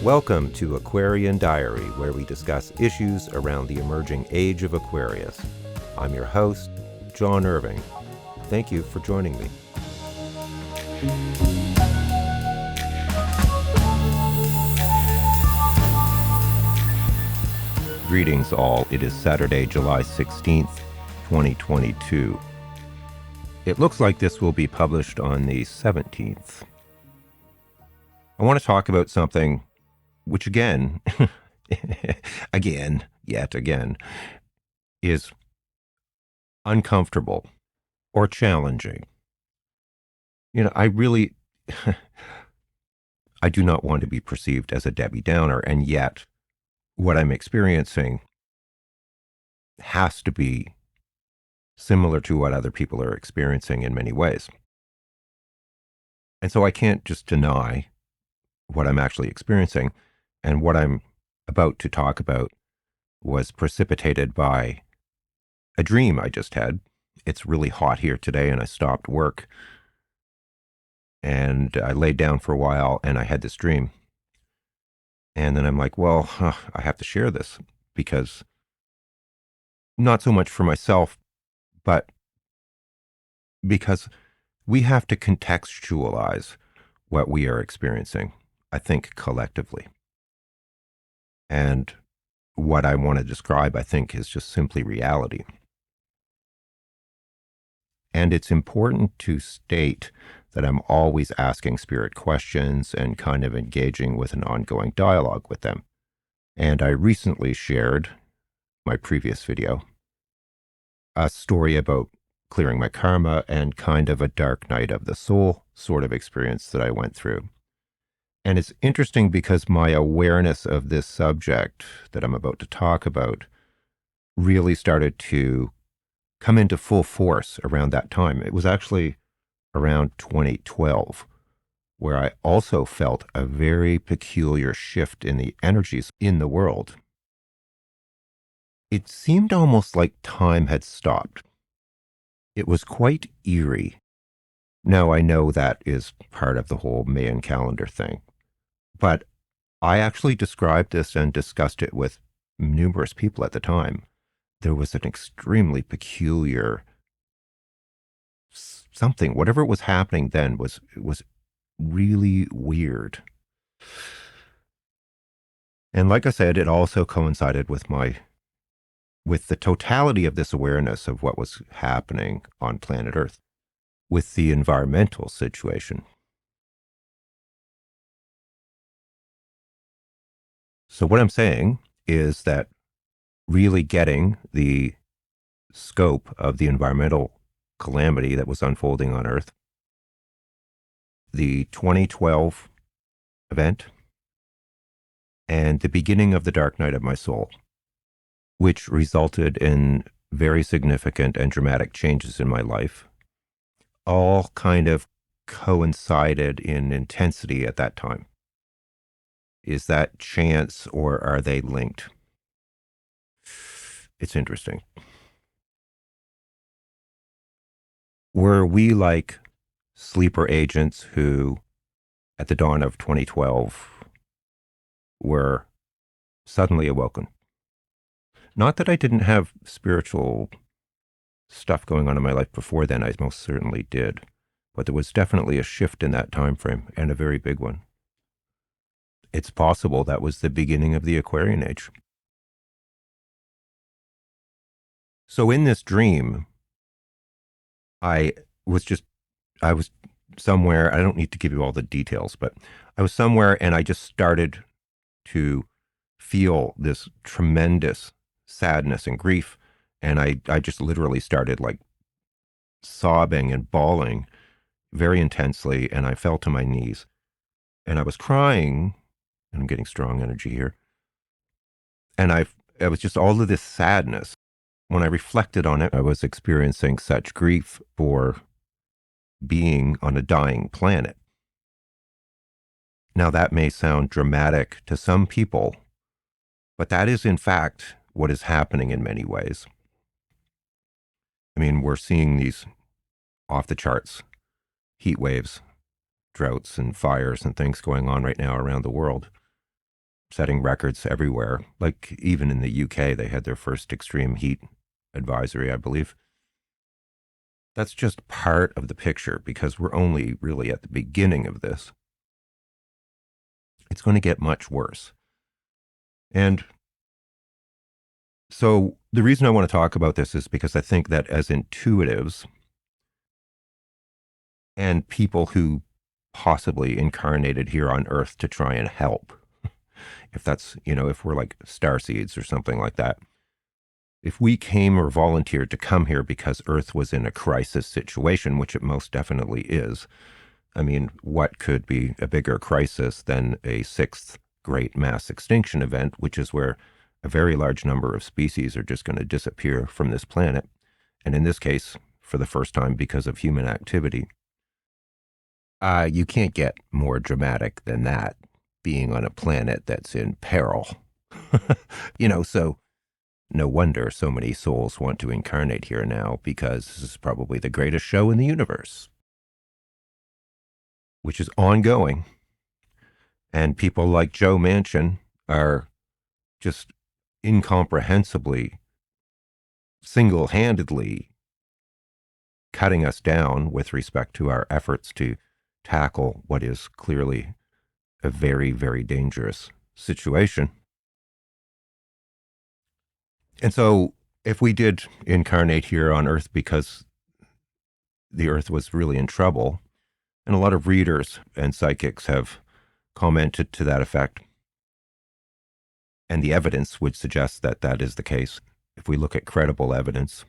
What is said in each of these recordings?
Welcome to Aquarian Diary, where we discuss issues around the emerging age of Aquarius. I'm your host, John Irving. Thank you for joining me. Greetings all. It is Saturday, July 16th, 2022. It looks like this will be published on the 17th. I want to talk about something which again, yet again, is uncomfortable or challenging. I do not want to be perceived as a Debbie Downer, and yet what I'm experiencing has to be similar to what other people are experiencing in many ways. And so I can't just deny what I'm actually experiencing. And what I'm about to talk about was precipitated by a dream I just had. It's really hot here today, and I stopped work. And I laid down for a while, and I had this dream. And then I'm like, well, I have to share this, because not so much for myself, but because we have to contextualize what we are experiencing, I think, collectively. And what I want to describe, I think, is just simply reality. And it's important to state that I'm always asking spirit questions and kind of engaging with an ongoing dialogue with them. And I recently shared, my previous video, a story about clearing my karma and kind of a dark night of the soul sort of experience that I went through. And it's interesting because my awareness of this subject that I'm about to talk about really started to come into full force around that time. It was actually around 2012, where I also felt a very peculiar shift in the energies in the world. It seemed almost like time had stopped. It was quite eerie. Now, I know that is part of the whole Mayan calendar thing, but I actually described this and discussed it with numerous people at the time. There was an extremely peculiar something, whatever was happening then was really weird. And like I said, it also coincided with the totality of this awareness of what was happening on planet Earth with the environmental situation. So what I'm saying is that really getting the scope of the environmental calamity that was unfolding on Earth, the 2012 event, and the beginning of the dark night of my soul, which resulted in very significant and dramatic changes in my life, all kind of coincided in intensity at that time. Is that chance, or are they linked? It's interesting. Were we like sleeper agents who, at the dawn of 2012, were suddenly awoken? Not that I didn't have spiritual stuff going on in my life before then, I most certainly did. But there was definitely a shift in that time frame, and a very big one. It's possible that was the beginning of the Aquarian age. So in this dream, I was somewhere, I don't need to give you all the details, but I was somewhere and I just started to feel this tremendous sadness and grief. And I just literally started like sobbing and bawling very intensely. And I fell to my knees and I was crying, and I'm getting strong energy here. And it was just all of this sadness. When I reflected on it, I was experiencing such grief for being on a dying planet. Now, that may sound dramatic to some people, but that is in fact what is happening in many ways. I mean, we're seeing these off the charts heat waves, droughts and fires and things going on right now around the world. setting records everywhere. Like even in the UK, they had their first extreme heat advisory, I believe. That's just part of the picture because we're only really at the beginning of this. It's going to get much worse. And so the reason I want to talk about this is because I think that as intuitives and people who possibly incarnated here on Earth to try and help, if that's, if we're like starseeds or something like that, if we came or volunteered to come here because Earth was in a crisis situation, which it most definitely is, I mean, what could be a bigger crisis than a sixth great mass extinction event, which is where a very large number of species are just going to disappear from this planet. And in this case, for the first time because of human activity. You can't get more dramatic than that, being on a planet that's in peril. So no wonder so many souls want to incarnate here now, because this is probably the greatest show in the universe, which is ongoing. And people like Joe Manchin are just incomprehensibly, single-handedly cutting us down with respect to our efforts to tackle what is clearly a very, very dangerous situation. And so if we did incarnate here on Earth because the Earth was really in trouble, and a lot of readers and psychics have commented to that effect, and the evidence would suggest that that is the case if we look at credible evidence.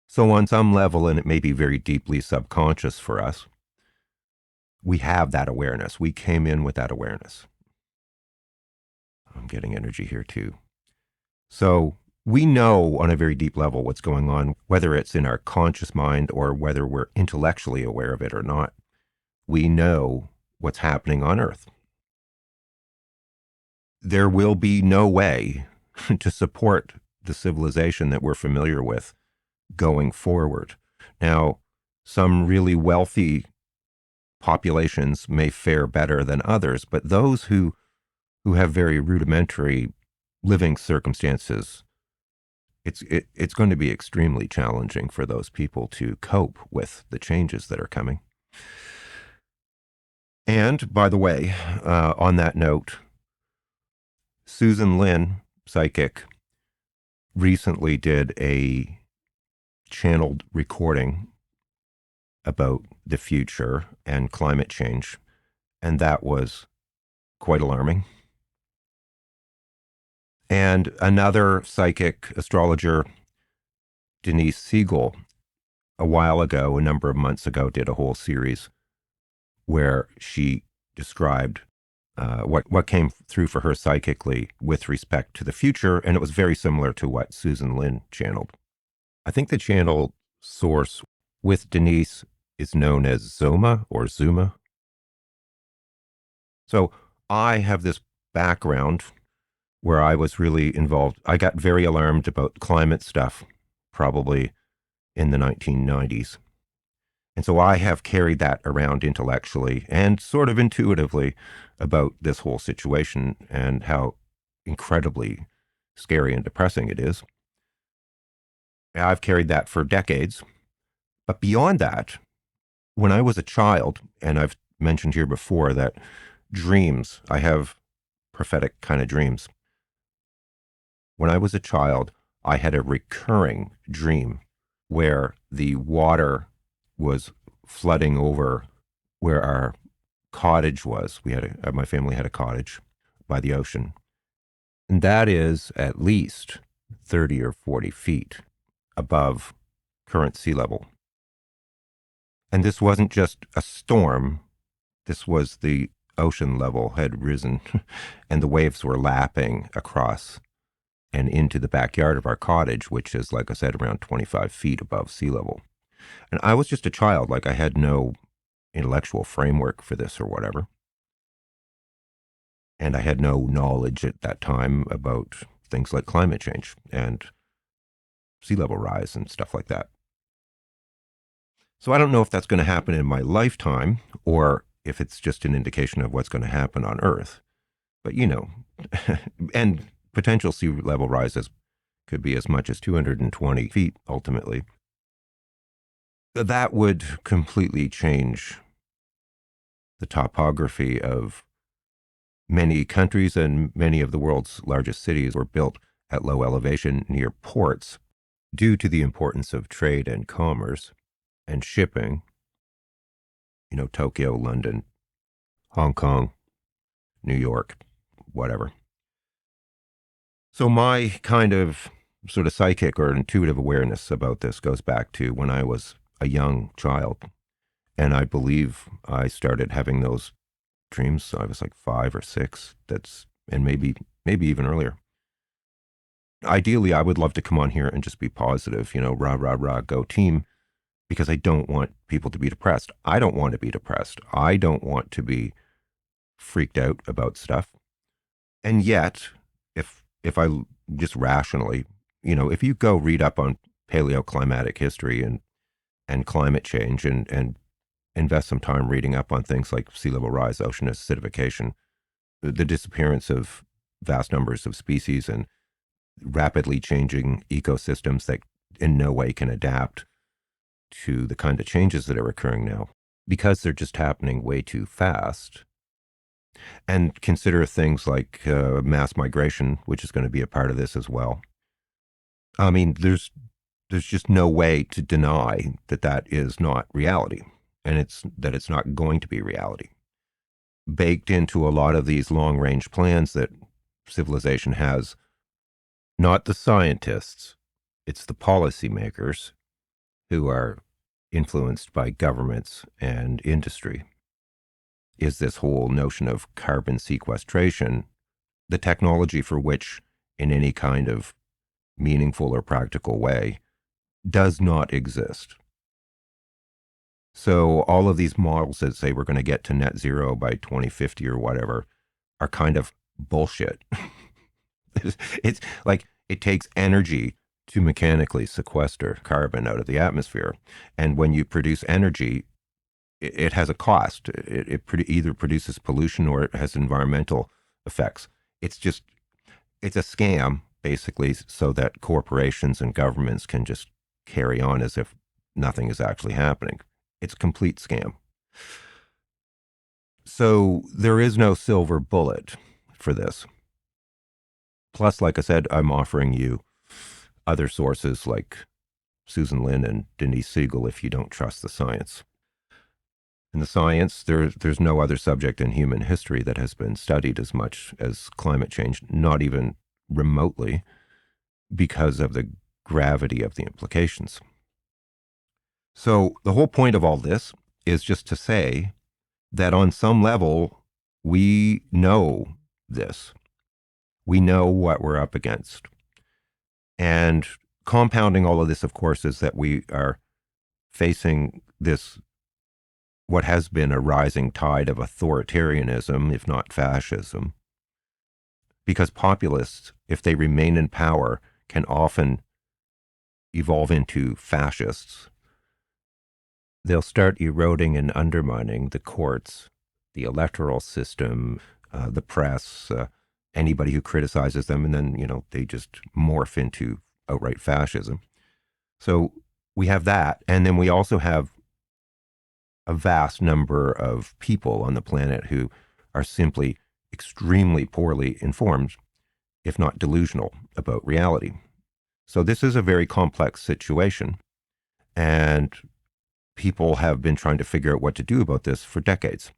So on some level, and it may be very deeply subconscious for us, we have that awareness. We came in with that awareness. I'm getting energy here too. So we know on a very deep level what's going on, whether it's in our conscious mind or whether we're intellectually aware of it or not. We know what's happening on Earth. There will be no way to support the civilization that we're familiar with going forward. Now, some really wealthy populations may fare better than others, but those who have very rudimentary living circumstances, it's going to be extremely challenging for those people to cope with the changes that are coming. And by the way, on that note, Susan Lin, psychic, recently did a channeled recording about the future and climate change, and that was quite alarming. And another psychic astrologer, Denise Siegel, a while ago, a number of months ago, did a whole series where she described what came through for her psychically with respect to the future, and it was very similar to what Susan Lin channeled. I think the channel source with Denise is known as Zoma or Zuma. So I have this background where I was really involved. I got very alarmed about climate stuff, probably in the 1990s. And so I have carried that around intellectually and sort of intuitively about this whole situation and how incredibly scary and depressing it is. I've carried that for decades. But beyond that, when I was a child, and I've mentioned here before that dreams, I have prophetic kind of dreams. When I was a child, I had a recurring dream where the water was flooding over where our cottage was. My family had a cottage by the ocean. And that is at least 30 or 40 feet above current sea level. And this wasn't just a storm. This was the ocean level had risen and the waves were lapping across and into the backyard of our cottage, which is, like I said, around 25 feet above sea level. And I was just a child, like I had no intellectual framework for this or whatever. And I had no knowledge at that time about things like climate change and sea level rise and stuff like that. So I don't know if that's going to happen in my lifetime or if it's just an indication of what's going to happen on Earth. But, and potential sea level rises could be as much as 220 feet ultimately. That would completely change the topography of many countries, and many of the world's largest cities were built at low elevation near ports due to the importance of trade and commerce and shipping. Tokyo, London, Hong Kong, New York, whatever. So my kind of sort of psychic or intuitive awareness about this goes back to when I was a young child. And I believe I started having those dreams. So I was like 5 or 6. And maybe even earlier. Ideally, I would love to come on here and just be positive, rah, rah, rah, go team, because I don't want people to be depressed. I don't want to be depressed. I don't want to be freaked out about stuff. And yet, if I just rationally, if you go read up on paleoclimatic history and climate change and invest some time reading up on things like sea level rise, ocean acidification, the disappearance of vast numbers of species, and rapidly changing ecosystems that in no way can adapt to the kind of changes that are occurring now because they're just happening way too fast. And consider things like mass migration, which is going to be a part of this as well. I mean, there's just no way to deny that is not reality, and it's not going to be reality. Baked into a lot of these long-range plans that civilization has, not the scientists, it's the policymakers who are influenced by governments and industry, is this whole notion of carbon sequestration, the technology for which, in any kind of meaningful or practical way, does not exist. So all of these models that say we're going to get to net zero by 2050 or whatever are kind of bullshit. It's like it takes energy to mechanically sequester carbon out of the atmosphere. And when you produce energy, it has a cost. It either produces pollution or it has environmental effects. It's a scam, basically, so that corporations and governments can just carry on as if nothing is actually happening. It's a complete scam. So there is no silver bullet for this. Plus, like I said, I'm offering you other sources like Susan Lin and Denise Siegel if you don't trust the science. In the science, there's no other subject in human history that has been studied as much as climate change, not even remotely, because of the gravity of the implications. So the whole point of all this is just to say that on some level, we know this. We know what we're up against. And compounding all of this, of course, is that we are facing this, what has been a rising tide of authoritarianism, if not fascism, because populists, if they remain in power, can often evolve into fascists. They'll start eroding and undermining the courts, the electoral system, the press, anybody who criticizes them, and then, they just morph into outright fascism. So we have that, and then we also have a vast number of people on the planet who are simply extremely poorly informed, if not delusional, about reality. So this is a very complex situation, and people have been trying to figure out what to do about this for decades.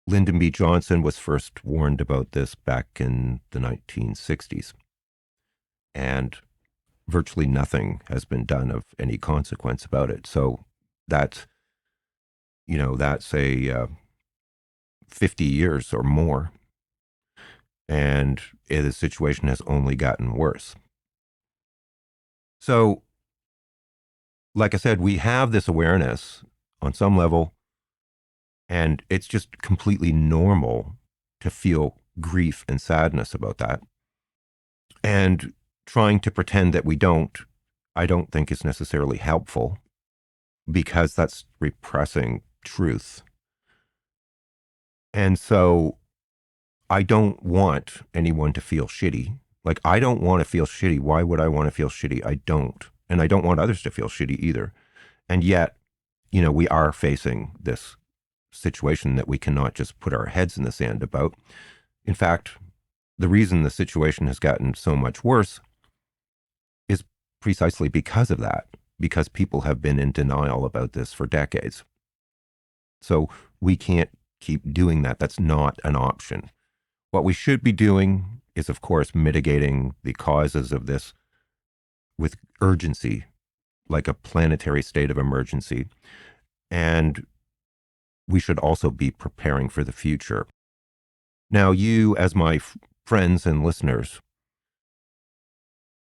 Lyndon B. Johnson was first warned about this back in the 1960s, and virtually nothing has been done of any consequence about it. So that's a 50 years or more, and the situation has only gotten worse. So, like I said, we have this awareness on some level, and it's just completely normal to feel grief and sadness about that. And trying to pretend that we don't, I don't think is necessarily helpful, because that's repressing truth. And so I don't want anyone to feel shitty. Like, I don't want to feel shitty. Why would I want to feel shitty? I don't. And I don't want others to feel shitty either. And yet, we are facing this situation that we cannot just put our heads in the sand about. In fact, the reason the situation has gotten so much worse is precisely because of that, because people have been in denial about this for decades. So we can't keep doing that. That's not an option. What we should be doing is, of course, mitigating the causes of this with urgency, like a planetary state of emergency. And we should also be preparing for the future. Now, you, as my friends and listeners,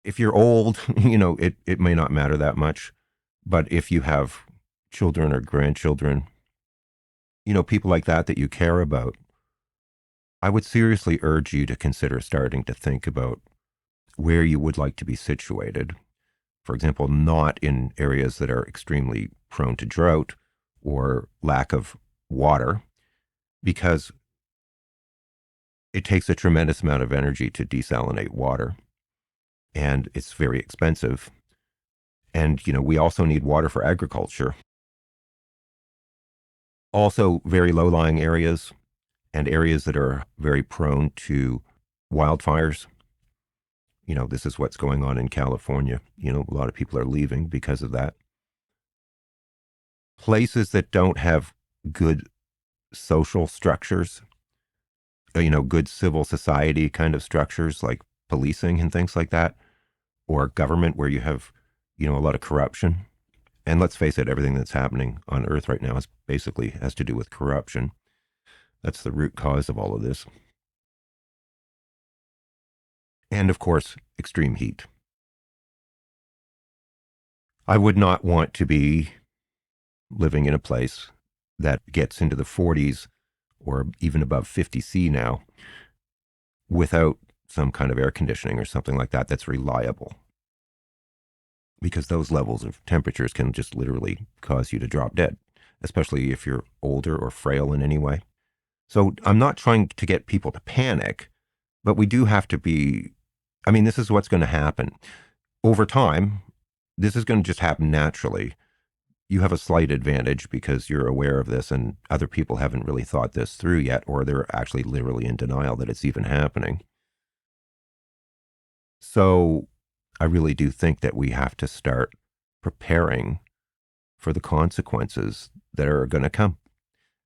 if you're old, it may not matter that much. But if you have children or grandchildren, people like that you care about, I would seriously urge you to consider starting to think about where you would like to be situated. For example, not in areas that are extremely prone to drought or lack of water, because it takes a tremendous amount of energy to desalinate water, and it's very expensive. And, we also need water for agriculture. Also, very low-lying areas and areas that are very prone to wildfires. This is what's going on in California. A lot of people are leaving because of that. Places that don't have good social structures, good civil society kind of structures like policing and things like that, or government where you have, a lot of corruption. And let's face it, everything that's happening on Earth right now basically has to do with corruption. That's the root cause of all of this. And of course, extreme heat. I would not want to be living in a place that gets into the 40s or even above 50 C now without some kind of air conditioning or something like that that's reliable. Because those levels of temperatures can just literally cause you to drop dead, especially if you're older or frail in any way. So I'm not trying to get people to panic, but we do have to be, this is what's going to happen. Over time, this is going to just happen naturally. You have a slight advantage because you're aware of this and other people haven't really thought this through yet, or they're actually literally in denial that it's even happening. So I really do think that we have to start preparing for the consequences that are going to come.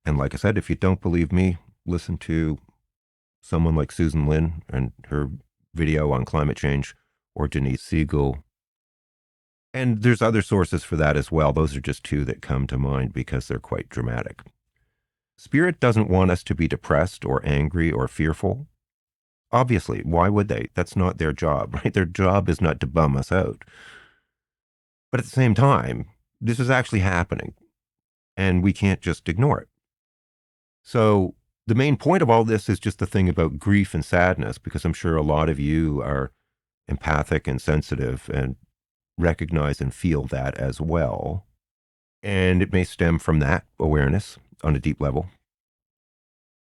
And like I said, if you don't believe me, listen to someone like Susan Lin and her video on climate change, or Denise Siegel. And there's other sources for that as well. Those are just two that come to mind because they're quite dramatic. Spirit doesn't want us to be depressed or angry or fearful. Obviously, why would they? That's not their job, right? Their job is not to bum us out. But at the same time, this is actually happening, and we can't just ignore it. So the main point of all this is just the thing about grief and sadness, because I'm sure a lot of you are empathic and sensitive and recognize and feel that as well. And it may stem from that awareness on a deep level.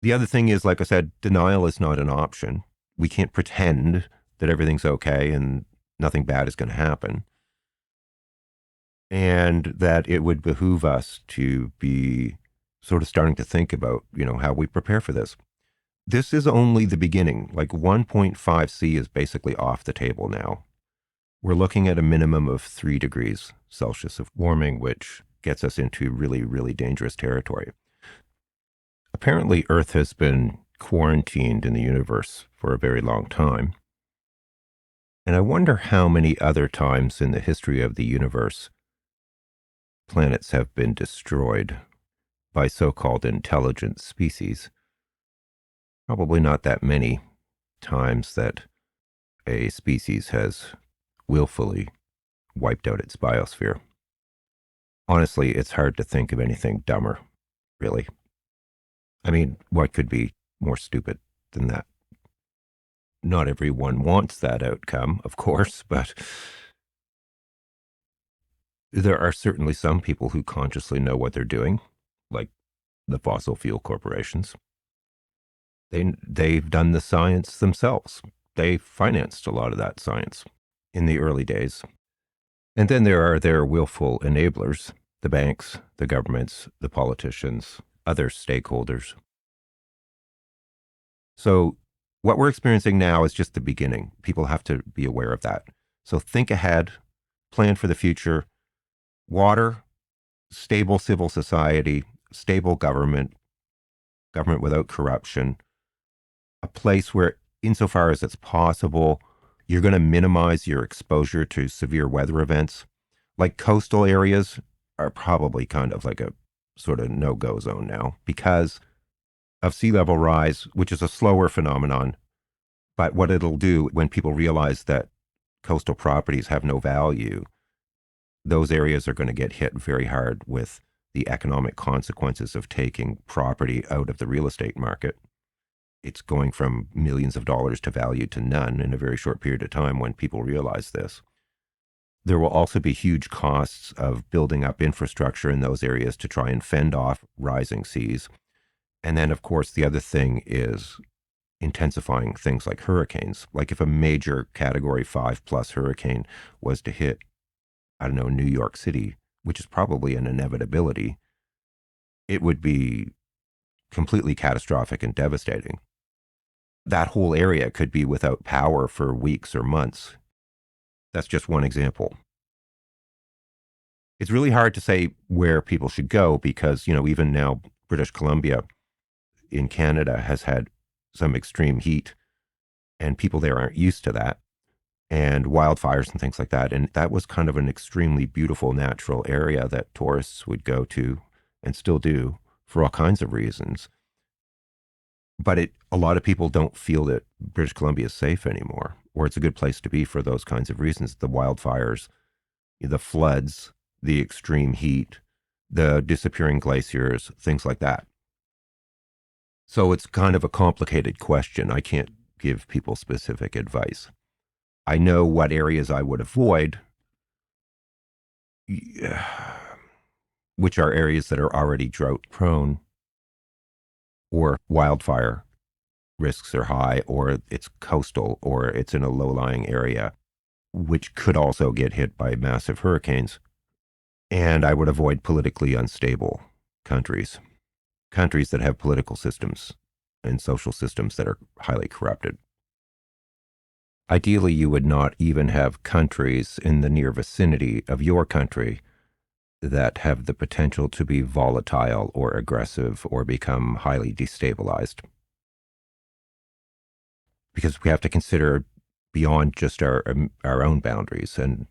The other thing is, like I said, denial is not an option. We can't pretend that everything's okay and nothing bad is going to happen. And that it would behoove us to be sort of starting to think about, how we prepare for this. This is only the beginning. Like 1.5 C is basically off the table now. We're looking at a minimum of 3 degrees Celsius of warming, which gets us into really, really dangerous territory. Apparently, Earth has been quarantined in the universe for a very long time. And I wonder how many other times in the history of the universe planets have been destroyed by so-called intelligent species. Probably not that many times that a species has willfully wiped out its biosphere. Honestly, it's hard to think of anything dumber, really. What could be more stupid than that? Not everyone wants that outcome, of course, but there are certainly some people who consciously know what they're doing, like the fossil fuel corporations. They've done the science themselves. They financed a lot of that science in the early days. And then there are their willful enablers, the banks, the governments, the politicians, other stakeholders. So what we're experiencing now is just the beginning. People have to be aware of that. So think ahead, plan for the future. Water, stable civil society, stable government, government without corruption, a place where, insofar as it's possible, you're going to minimize your exposure to severe weather events. Like coastal areas are probably kind of like a sort of no-go zone now because of sea level rise, which is a slower phenomenon. But what it'll do when people realize that coastal properties have no value, those areas are going to get hit very hard with the economic consequences of taking property out of the real estate market. It's going from millions of dollars to value to none in a very short period of time when people realize this. There will also be huge costs of building up infrastructure in those areas to try and fend off rising seas. And then, of course, the other thing is intensifying things like hurricanes. Like if a major category 5+ hurricane was to hit, I don't know, New York City, which is probably an inevitability, it would be completely catastrophic and devastating. That whole area could be without power for weeks or months. That's just one example. It's really hard to say where people should go because, even now, British Columbia in Canada has had some extreme heat and people there aren't used to that, and wildfires and things like that. And that was kind of an extremely beautiful natural area that tourists would go to and still do for all kinds of reasons. But a lot of people don't feel that British Columbia is safe anymore, or it's a good place to be for those kinds of reasons. The wildfires, the floods, the extreme heat, the disappearing glaciers, things like that. So it's kind of a complicated question. I can't give people specific advice. I know what areas I would avoid, which are areas that are already drought prone or wildfire risks are high, or it's coastal, or it's in a low-lying area, which could also get hit by massive hurricanes. And I would avoid politically unstable countries, countries that have political systems and social systems that are highly corrupted. Ideally, you would not even have countries in the near vicinity of your country that have the potential to be volatile or aggressive or become highly destabilized. Because we have to consider beyond just our own boundaries, and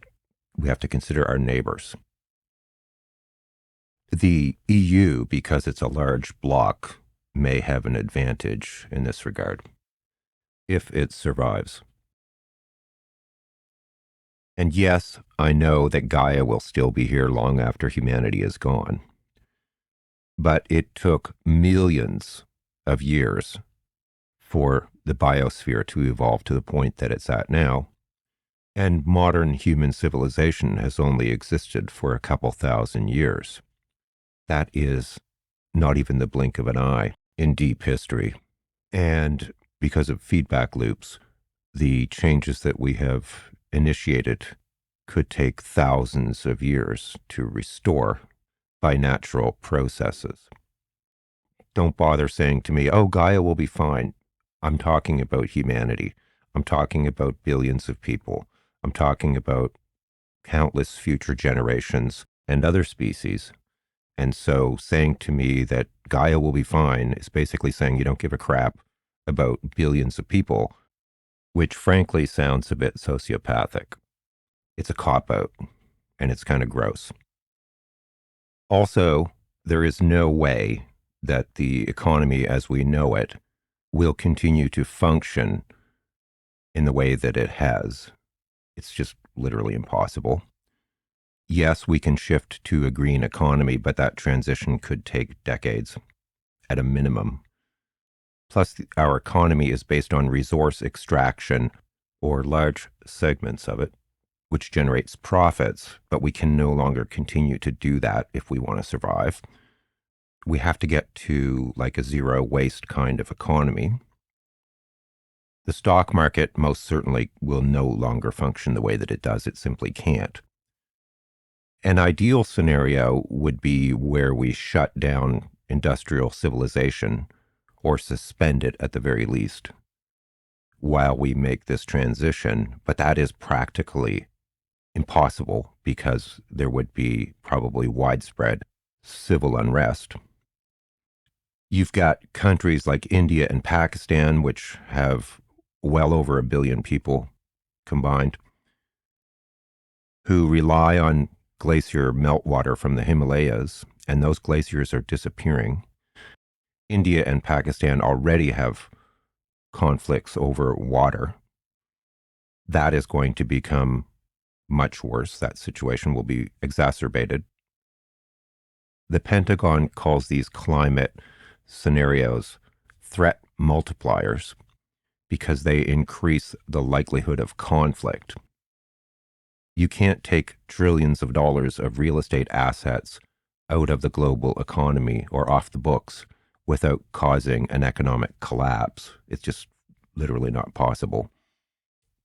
we have to consider our neighbors. The EU, because it's a large bloc, may have an advantage in this regard, if it survives. And yes, I know that Gaia will still be here long after humanity is gone. But it took millions of years for the biosphere to evolve to the point that it's at now. And modern human civilization has only existed for a couple thousand years. That is not even the blink of an eye in deep history. And because of feedback loops, the changes that we have initiated could take thousands of years to restore by natural processes. Don't bother saying to me, oh, Gaia will be fine. I'm talking about humanity. I'm talking about billions of people. I'm talking about countless future generations and other species. And so saying to me that Gaia will be fine is basically saying you don't give a crap about billions of people, which frankly sounds a bit sociopathic. It's a cop-out, and it's kind of gross. Also, there is no way that the economy as we know it will continue to function in the way that it has. It's just literally impossible. Yes, we can shift to a green economy, but that transition could take decades at a minimum. Plus, our economy is based on resource extraction, or large segments of it, which generates profits, but we can no longer continue to do that if we want to survive. we have to get to like a zero waste kind of economy. The stock market most certainly will no longer function the way that it does. It simply can't. An ideal scenario would be where we shut down industrial civilization or suspend it at the very least while we make this transition. But that is practically impossible because there would be probably widespread civil unrest. You've got countries like India and Pakistan, which have well over 1 billion people combined, who rely on glacier meltwater from the Himalayas, and those glaciers are disappearing. India and Pakistan already have conflicts over water. That is going to become much worse. That situation will be exacerbated. The Pentagon calls these climate scenarios threat multipliers because they increase the likelihood of conflict. You can't take trillions of dollars of real estate assets out of the global economy or off the books without causing an economic collapse. It's just literally not possible.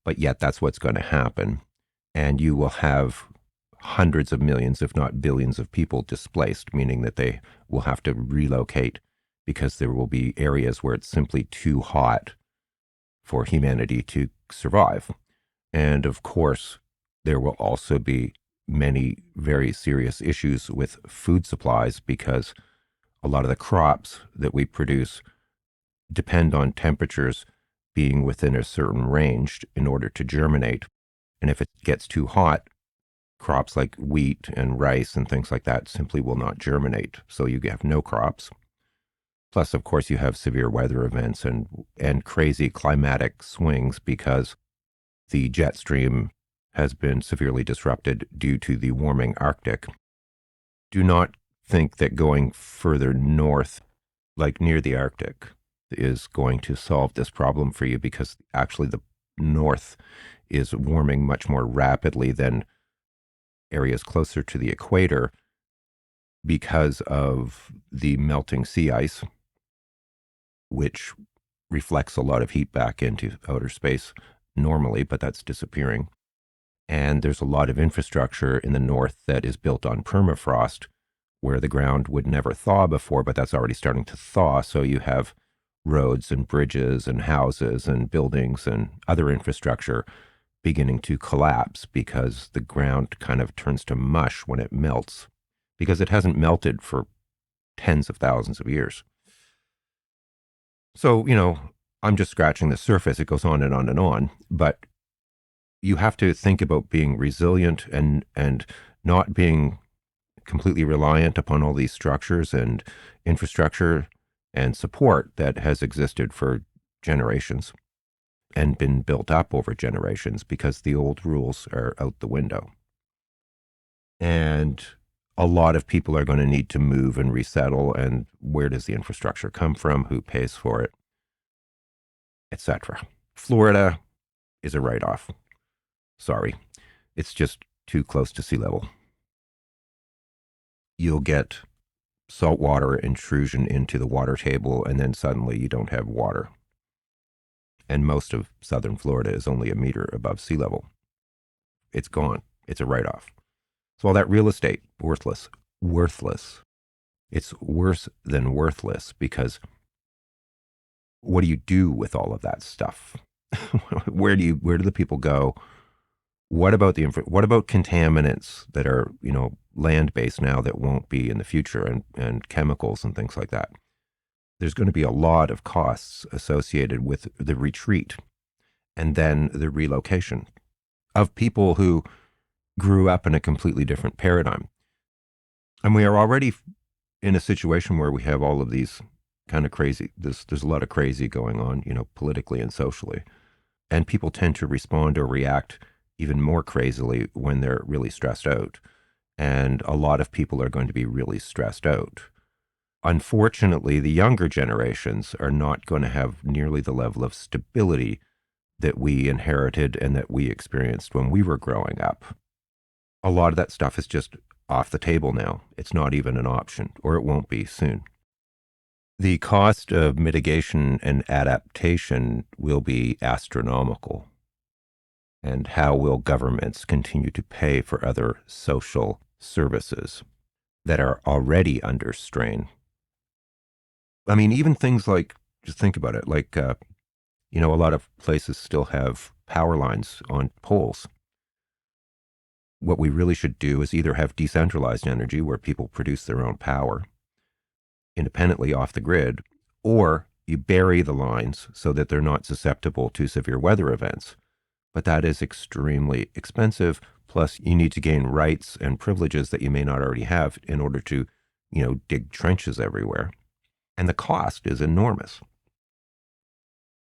But yet that's what's going to happen. And you will have hundreds of millions, if not billions of people displaced, meaning that they will have to relocate because there will be areas where it's simply too hot for humanity to survive. And of course, there will also be many very serious issues with food supplies because a lot of the crops that we produce depend on temperatures being within a certain range in order to germinate. And if it gets too hot, crops like wheat and rice and things like that simply will not germinate. So you have no crops. Plus, of course, you have severe weather events and crazy climatic swings because the jet stream has been severely disrupted due to the warming Arctic. Do not think that going further north, like near the Arctic, is going to solve this problem for you because actually the north is warming much more rapidly than areas closer to the equator because of the melting sea ice, which reflects a lot of heat back into outer space normally, but that's disappearing. And there's a lot of infrastructure in the north that is built on permafrost, where the ground would never thaw before, but that's already starting to thaw. So you have roads and bridges and houses and buildings and other infrastructure beginning to collapse because the ground kind of turns to mush when it melts, because it hasn't melted for tens of thousands of years. So, I'm just scratching the surface. It goes on and on and on, but you have to think about being resilient and not being completely reliant upon all these structures and infrastructure and support that has existed for generations and been built up over generations, because the old rules are out the window. And a lot of people are going to need to move and resettle. And where does the infrastructure come from? Who pays for it? Etc. Florida is a write-off. Sorry. It's just too close to sea level. You'll get saltwater intrusion into the water table, and then suddenly you don't have water. And most of southern Florida is only a meter above sea level. It's gone. It's a write-off. So all that real estate, worthless. It's worse than worthless, because what do you do with all of that stuff? Where do the people go? What about what about contaminants that are, land-based now that won't be in the future, and chemicals and things like that? There's going to be a lot of costs associated with the retreat and then the relocation of people who grew up in a completely different paradigm. And we are already in a situation where we have all of these kind of crazy, there's a lot of crazy going on, politically and socially. And people tend to respond or react even more crazily when they're really stressed out. And a lot of people are going to be really stressed out. Unfortunately, the younger generations are not going to have nearly the level of stability that we inherited and that we experienced when we were growing up. A lot of that stuff is just off the table now. It's not even an option, or it won't be soon. The cost of mitigation and adaptation will be astronomical. And how will governments continue to pay for other social services that are already under strain? I mean, even things like, just think about it, like, a lot of places still have power lines on poles. What we really should do is either have decentralized energy where people produce their own power independently off the grid, or you bury the lines so that they're not susceptible to severe weather events. But that is extremely expensive. Plus, you need to gain rights and privileges that you may not already have in order to, dig trenches everywhere. And the cost is enormous.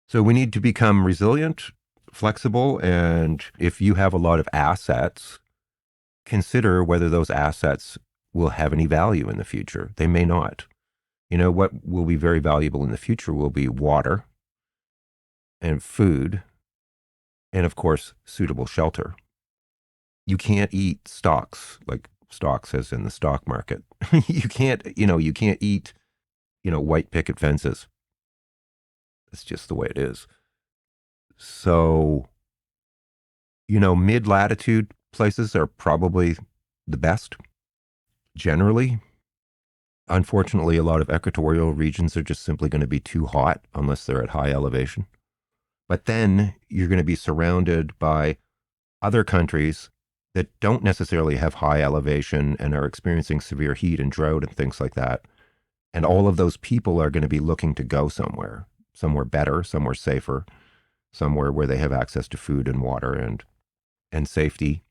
So we need to become resilient, flexible, and if you have a lot of assets, consider whether those assets will have any value in the future. They may not. What will be very valuable in the future will be water and food, and of course, suitable shelter. You can't eat stocks, like stocks as in the stock market. You can't eat, white picket fences. It's just the way it is. So, mid-latitude places are probably the best, generally. Unfortunately, a lot of equatorial regions are just simply going to be too hot unless they're at high elevation. But then you're going to be surrounded by other countries that don't necessarily have high elevation and are experiencing severe heat and drought and things like that. And all of those people are going to be looking to go somewhere better, somewhere safer, somewhere where they have access to food and water and safety.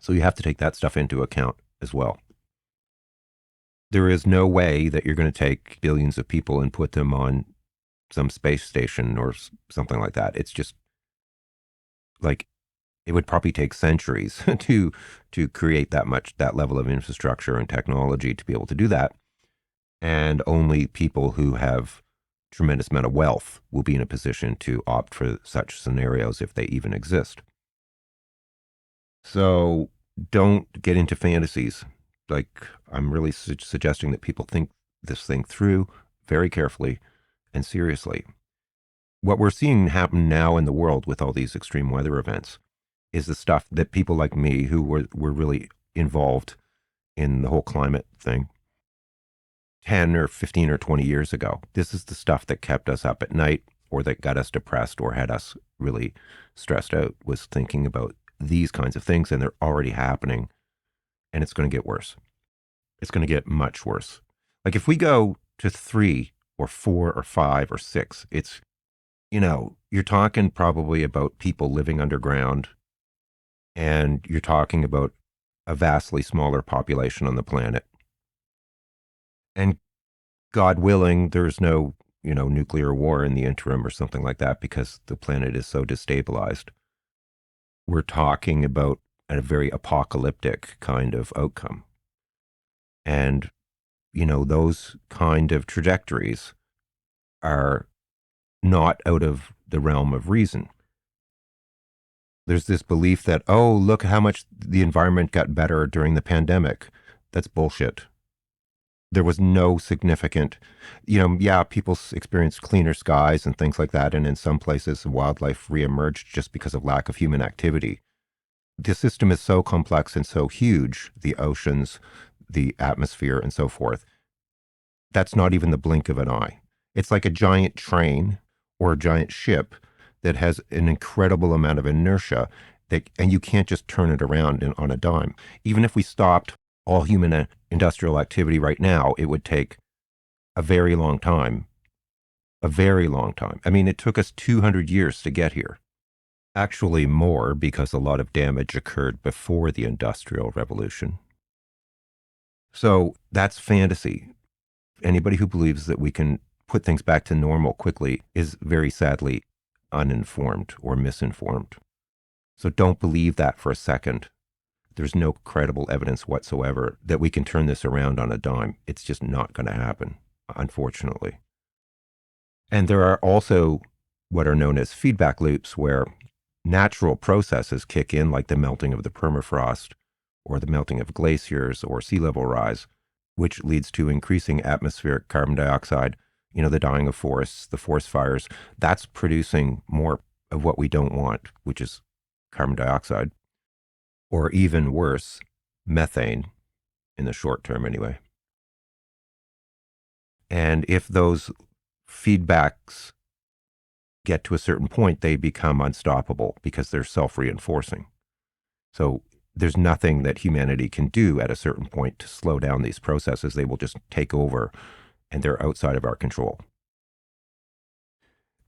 So you have to take that stuff into account as well. There is no way that you're going to take billions of people and put them on some space station or something like that. It's just like, it would probably take centuries to create that level of infrastructure and technology to be able to do that. And only people who have tremendous amount of wealth will be in a position to opt for such scenarios if they even exist. So don't get into fantasies. Like, I'm really suggesting that people think this thing through very carefully and seriously. What we're seeing happen now in the world with all these extreme weather events is the stuff that people like me who were really involved in the whole climate thing 10 or 15 or 20 years ago. This is the stuff that kept us up at night or that got us depressed or had us really stressed out, was thinking about these kinds of things, and they're already happening, and it's going to get worse. It's going to get much worse. Like if we go to 3 or 4 or 5 or 6, it's, you're talking probably about people living underground, and you're talking about a vastly smaller population on the planet. And God willing, there's no, nuclear war in the interim or something like that because the planet is so destabilized. We're talking about a very apocalyptic kind of outcome. And, those kind of trajectories are not out of the realm of reason. There's this belief that, oh, look how much the environment got better during the pandemic. That's bullshit. There was no significant, people experienced cleaner skies and things like that. And in some places, wildlife reemerged just because of lack of human activity. The system is so complex and so huge, the oceans, the atmosphere, and so forth. That's not even the blink of an eye. It's like a giant train or a giant ship that has an incredible amount of inertia and you can't just turn it around on a dime. Even if we stopped all human industrial activity right now, it would take a very long time. A very long time. I mean, it took us 200 years to get here. Actually more, because a lot of damage occurred before the Industrial Revolution. So that's fantasy. Anybody who believes that we can put things back to normal quickly is very sadly uninformed or misinformed. So don't believe that for a second. There's no credible evidence whatsoever that we can turn this around on a dime. It's just not going to happen, unfortunately. And there are also what are known as feedback loops where natural processes kick in, like the melting of the permafrost or the melting of glaciers or sea level rise, which leads to increasing atmospheric carbon dioxide, the dying of forests, the forest fires, that's producing more of what we don't want, which is carbon dioxide, or even worse, methane in the short term anyway. And if those feedbacks get to a certain point, they become unstoppable because they're self-reinforcing. So there's nothing that humanity can do at a certain point to slow down these processes. They will just take over and they're outside of our control.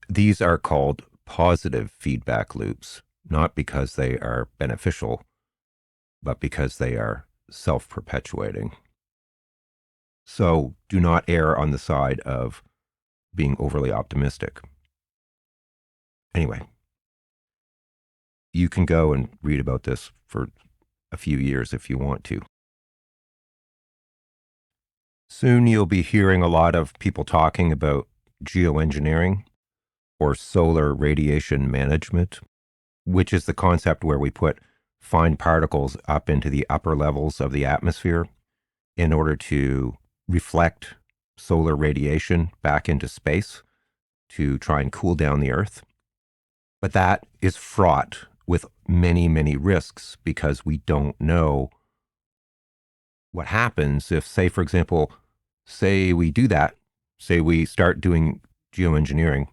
These are called positive feedback loops, not because they are beneficial, but because they are self-perpetuating. So do not err on the side of being overly optimistic. Anyway, you can go and read about this for a few years if you want to. Soon you'll be hearing a lot of people talking about geoengineering or solar radiation management, which is the concept where we put fine particles up into the upper levels of the atmosphere in order to reflect solar radiation back into space to try and cool down the Earth. But that is fraught with many, many risks because we don't know what happens if, say, for example, say we do that, say we start doing geoengineering,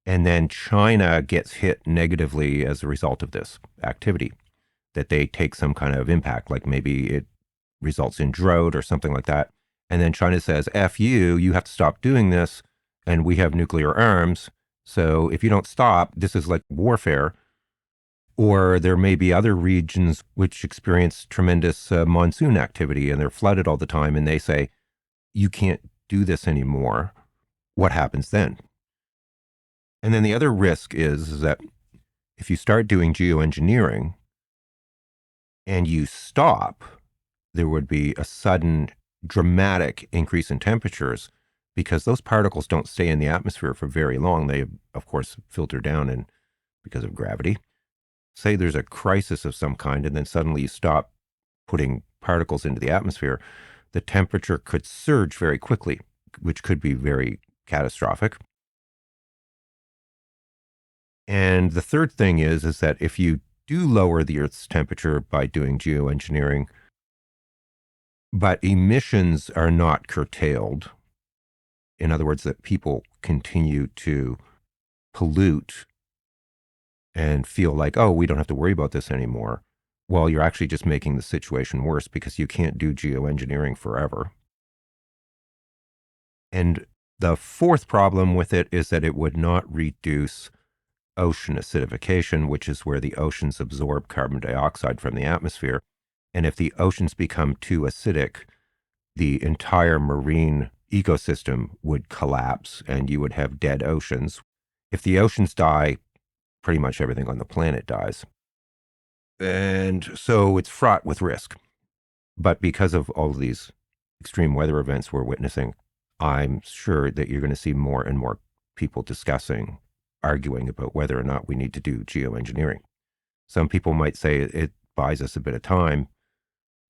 and then China gets hit negatively as a result of this activity, that they take some kind of impact, like maybe it results in drought or something like that. And then China says, F you, you have to stop doing this, and we have nuclear arms. So if you don't stop, this is like warfare. Or there may be other regions which experience tremendous monsoon activity and they're flooded all the time, and they say, you can't do this anymore. What happens then? And then the other risk is that if you start doing geoengineering and you stop, there would be a sudden dramatic increase in temperatures because those particles don't stay in the atmosphere for very long. They, of course, filter down and because of gravity. Say there's a crisis of some kind, and then suddenly you stop putting particles into the atmosphere, the temperature could surge very quickly, which could be very catastrophic. And the third thing is that if you do lower the Earth's temperature by doing geoengineering, but emissions are not curtailed, in other words, that people continue to pollute and feel like, oh, we don't have to worry about this anymore. Well, you're actually just making the situation worse because you can't do geoengineering forever. And the fourth problem with it is that it would not reduce ocean acidification, which is where the oceans absorb carbon dioxide from the atmosphere. And if the oceans become too acidic, the entire marine ecosystem would collapse and you would have dead oceans. If the oceans die, pretty much everything on the planet dies. And so it's fraught with risk. But because of all of these extreme weather events we're witnessing, I'm sure that you're going to see more and more people discussing, arguing about whether or not we need to do geoengineering. Some people might say it buys us a bit of time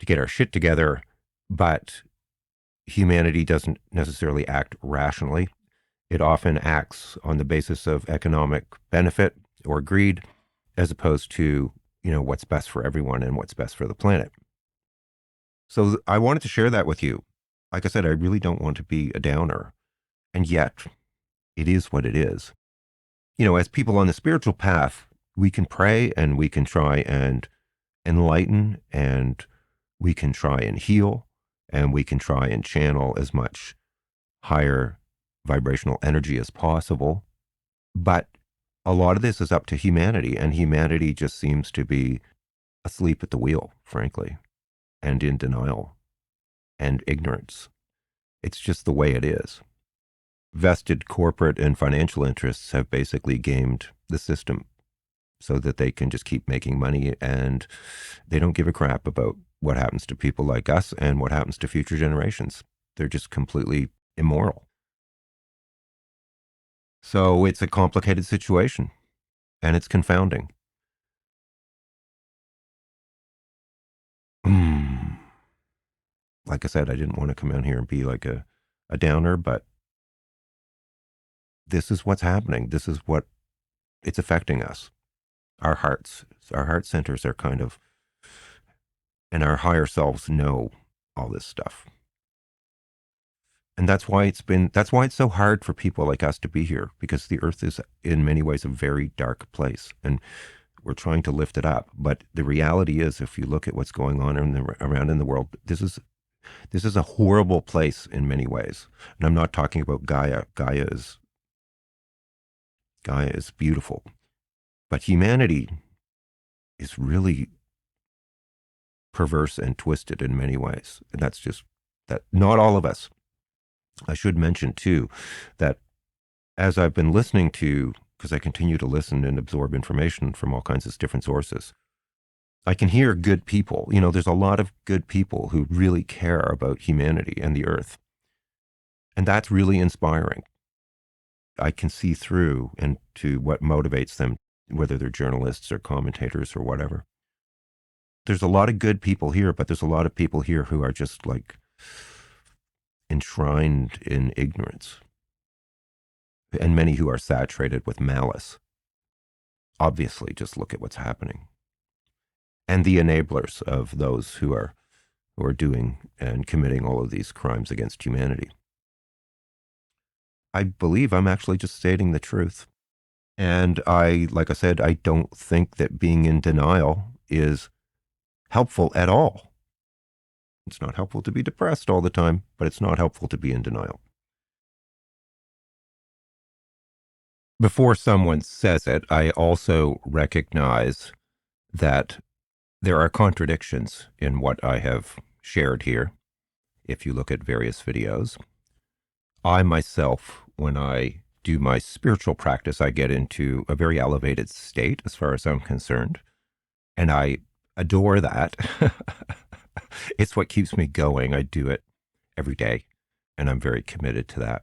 to get our shit together, but humanity doesn't necessarily act rationally. It often acts on the basis of economic benefit or greed, as opposed to, what's best for everyone and what's best for the planet. So I wanted to share that with you. Like I said, I really don't want to be a downer. And yet, it is what it is. As people on the spiritual path, we can pray and we can try and enlighten and we can try and heal and we can try and channel as much higher vibrational energy as possible. But a lot of this is up to humanity, and humanity just seems to be asleep at the wheel, frankly, and in denial and ignorance. It's just the way it is. Vested corporate and financial interests have basically gamed the system so that they can just keep making money, and they don't give a crap about what happens to people like us and what happens to future generations. They're just completely immoral. So it's a complicated situation, and it's confounding. Like I said, I didn't want to come out here and be like a downer, but this is what's happening. This is what it's affecting us. Our hearts, our heart centers are kind of, and our higher selves know all this stuff. And that's why it's so hard for people like us to be here, because the earth is in many ways a very dark place. And we're trying to lift it up. But the reality is, if you look at what's going on around in the world, this is a horrible place in many ways. And I'm not talking about Gaia. Gaia is beautiful. But humanity is really perverse and twisted in many ways. And that's just that. Not all of us. I should mention too that as I've been listening to, because I continue to listen and absorb information from all kinds of different sources, I can hear good people. You know, there's a lot of good people who really care about humanity and the earth. And that's really inspiring. I can see through into what motivates them, whether they're journalists or commentators or whatever. There's a lot of good people here, but there's a lot of people here who are just like enshrined in ignorance, and many who are saturated with malice. Obviously, just look at what's happening. And the enablers of those who are doing and committing all of these crimes against humanity. I believe I'm actually just stating the truth. And like I said, I don't think that being in denial is helpful at all. It's not helpful to be depressed all the time, but it's not helpful to be in denial. Before someone says it, I also recognize that there are contradictions in what I have shared here. If you look at various videos, I myself, when I do my spiritual practice, I get into a very elevated state as far as I'm concerned. And I adore that. It's what keeps me going. I do it every day, and I'm very committed to that.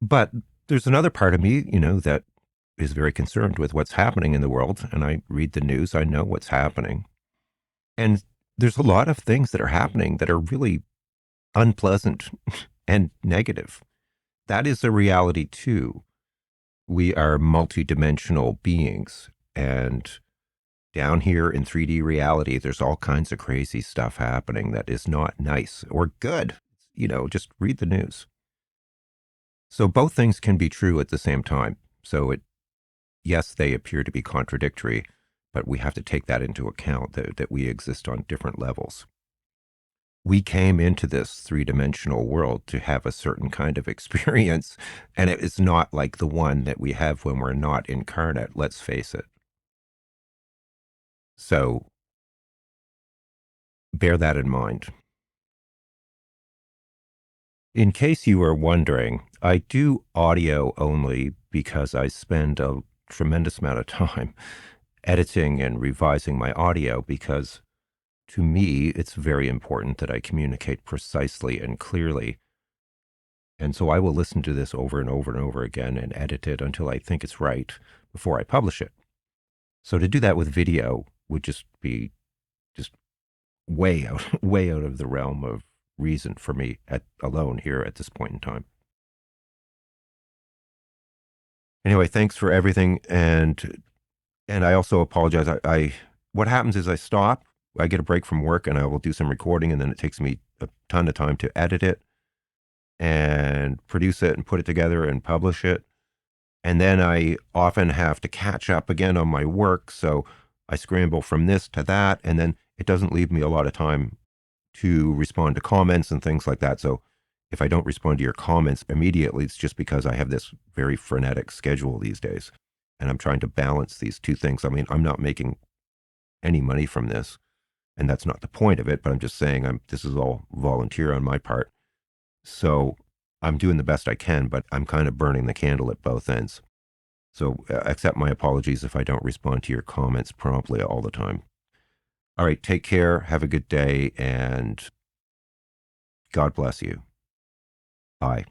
But there's another part of me, you know, that is very concerned with what's happening in the world. And I read the news, I know what's happening. And there's a lot of things that are happening that are really unpleasant and negative. That is a reality too. We are multidimensional beings, and down here in 3D reality, there's all kinds of crazy stuff happening that is not nice or good. You know, just read the news. So both things can be true at the same time. So yes, they appear to be contradictory, but we have to take that into account, that we exist on different levels. We came into this three-dimensional world to have a certain kind of experience, and it is not like the one that we have when we're not incarnate, let's face it. So bear that in mind. In case you were wondering, I do audio only because I spend a tremendous amount of time editing and revising my audio, because to me, it's very important that I communicate precisely and clearly. And so I will listen to this over and over and over again and edit it until I think it's right before I publish it. So to do that with video would just be just way out of the realm of reason for me alone here at this point in time. Anyway, thanks for everything. And I also apologize. What happens is I stop, I get a break from work, and I will do some recording, and then it takes me a ton of time to edit it and produce it and put it together and publish it. And then I often have to catch up again on my work. So I scramble from this to that, and then it doesn't leave me a lot of time to respond to comments and things like that. So if I don't respond to your comments immediately, it's just because I have this very frenetic schedule these days. And I'm trying to balance these two things. I mean, I'm not making any money from this, and that's not the point of it, but I'm just saying this is all volunteer on my part. So I'm doing the best I can, but I'm kind of burning the candle at both ends. So accept my apologies if I don't respond to your comments promptly all the time. All right, take care, have a good day, and God bless you. Bye.